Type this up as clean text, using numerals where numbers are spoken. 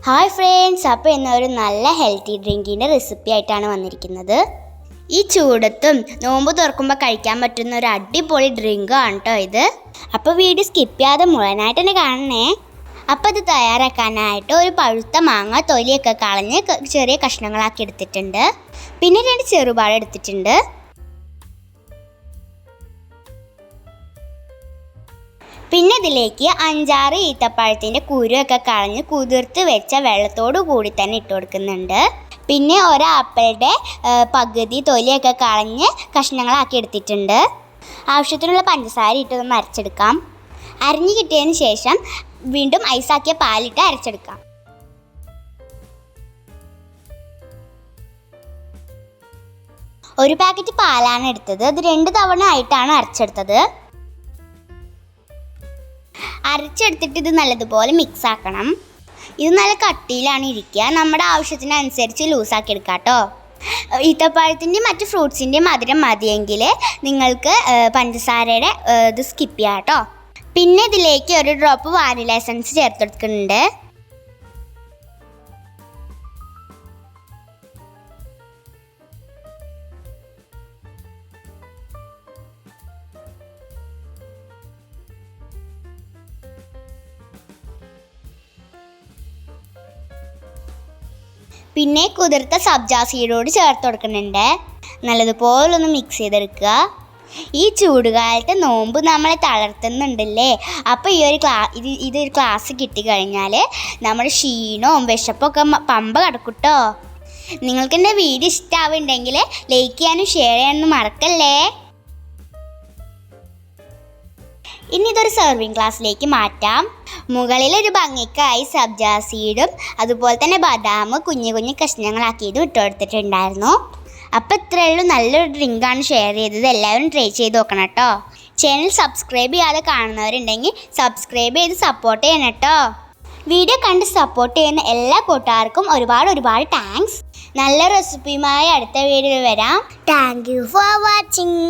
Hi friends, അപ്പോൾ ഇന്നൊരു നല്ല ഹെൽത്തി ഡ്രിങ്കിൻ്റെ റെസിപ്പി ആയിട്ടാണ് വന്നിരിക്കുന്നത്. ഈ ചൂടത്തും നോമ്പ് തുറക്കുമ്പോൾ കഴിക്കാൻ പറ്റുന്ന ഒരു അടിപൊളി ഡ്രിങ്കാണ് കേട്ടോ ഇത്. അപ്പോൾ വീഡിയോ സ്കിപ്പ് ചെയ്യാതെ മുഴുവനായിട്ട് തന്നെ കാണണേ. അപ്പോൾ ഇത് തയ്യാറാക്കാനായിട്ട് ഒരു പഴുത്ത മാങ്ങ തൊലിയൊക്കെ കളഞ്ഞ് ചെറിയ കഷ്ണങ്ങളാക്കി എടുത്തിട്ടുണ്ട്. പിന്നെ 2 ചെറുപഴം എടുത്തിട്ടുണ്ട്. പിന്നെ ഇതിലേക്ക് 5-6 ഈത്തപ്പഴത്തിൻ്റെ കുരുവൊക്കെ കളഞ്ഞ് കുതിർത്ത് വെച്ച വെള്ളത്തോടു കൂടി തന്നെ ഇട്ട് കൊടുക്കുന്നുണ്ട്. പിന്നെ ഒരാപ്പിളുടെ പകുതി തൊലിയൊക്കെ കളഞ്ഞ് കഷ്ണങ്ങളാക്കി എടുത്തിട്ടുണ്ട്. ആവശ്യത്തിനുള്ള പഞ്ചസാര ഇട്ടൊന്ന് അരച്ചെടുക്കാം. അരിഞ്ഞ് കിട്ടിയതിന് ശേഷം വീണ്ടും ഐസാക്കിയ പാലിട്ട് അരച്ചെടുക്കാം. ഒരു പാക്കറ്റ് പാലാണ് എടുത്തത്. അത് 2 തവണ ആയിട്ടാണ് അരച്ചെടുത്തത്. അരച്ചെടുത്തിട്ട് ഇത് നല്ലതുപോലെ മിക്സ് ആക്കണം. ഇത് നല്ല കട്ടിയിലാണ് ഇരിക്കുക. നമ്മുടെ ആവശ്യത്തിനനുസരിച്ച് ലൂസാക്കി എടുക്കാം കേട്ടോ. ഈത്തപ്പഴത്തിൻ്റെയും മറ്റ് ഫ്രൂട്ട്സിൻ്റെയും മധുരം മതിയെങ്കിൽ നിങ്ങൾക്ക് പഞ്ചസാരയുടെ ഇത് സ്കിപ്പ് ചെയ്യാം കേട്ടോ. പിന്നെ ഇതിലേക്ക് ഒരു ഡ്രോപ്പ് വാനില എസൻസ് ചേർത്തെടുക്കുന്നുണ്ട്. പിന്നെ കുതിർത്ത സബ്ജാ സീഡോട് ചേർത്ത് കൊടുക്കുന്നുണ്ട്. നല്ലതുപോലെ ഒന്ന് മിക്സ് ചെയ്തെടുക്കുക. ഈ ചൂടുകാലത്ത് നോമ്പ് നമ്മളെ തളർത്തുന്നുണ്ടല്ലേ. അപ്പോൾ ഇതൊരു ഗ്ലാസ് കിട്ടിക്കഴിഞ്ഞാൽ നമ്മുടെ ക്ഷീണവും വിശപ്പൊക്കെ പമ്പ കിടക്കൂട്ടോ. നിങ്ങൾക്ക് എൻ്റെ വീഡിയോ ഇഷ്ടമാവുന്നുണ്ടെങ്കിൽ ലൈക്ക് ചെയ്യാനും ഷെയർ ചെയ്യാനും മറക്കല്ലേ. ഇനി ഇതൊരു സെർവിങ് ഗ്ലാസ്സിലേക്ക് മാറ്റാം. മുകളിലൊരു ഭംഗിക്കായി സബ്ജാ സീഡും അതുപോലെ തന്നെ ബദാം കുഞ്ഞു കുഞ്ഞു കഷ്ണങ്ങളാക്കിയതും ഇട്ട് കൊടുത്തിട്ടുണ്ടായിരുന്നു. അപ്പോൾ ഇത്രയേ ഉള്ളൂ. നല്ലൊരു ഡ്രിങ്കാണ് ഷെയർ ചെയ്തത്. എല്ലാവരും ട്രൈ ചെയ്ത് നോക്കണം കേട്ടോ. ചാനൽ സബ്സ്ക്രൈബ് ചെയ്യാതെ കാണുന്നവരുണ്ടെങ്കിൽ സബ്സ്ക്രൈബ് ചെയ്ത് സപ്പോർട്ട് ചെയ്യണം കേട്ടോ. വീഡിയോ കണ്ട് സപ്പോർട്ട് ചെയ്യുന്ന എല്ലാ കൂട്ടുകാർക്കും ഒരുപാട് താങ്ക്സ്. നല്ല റെസിപ്പിയുമായി അടുത്ത വീഡിയോയിൽ വരാം. Thank you for watching.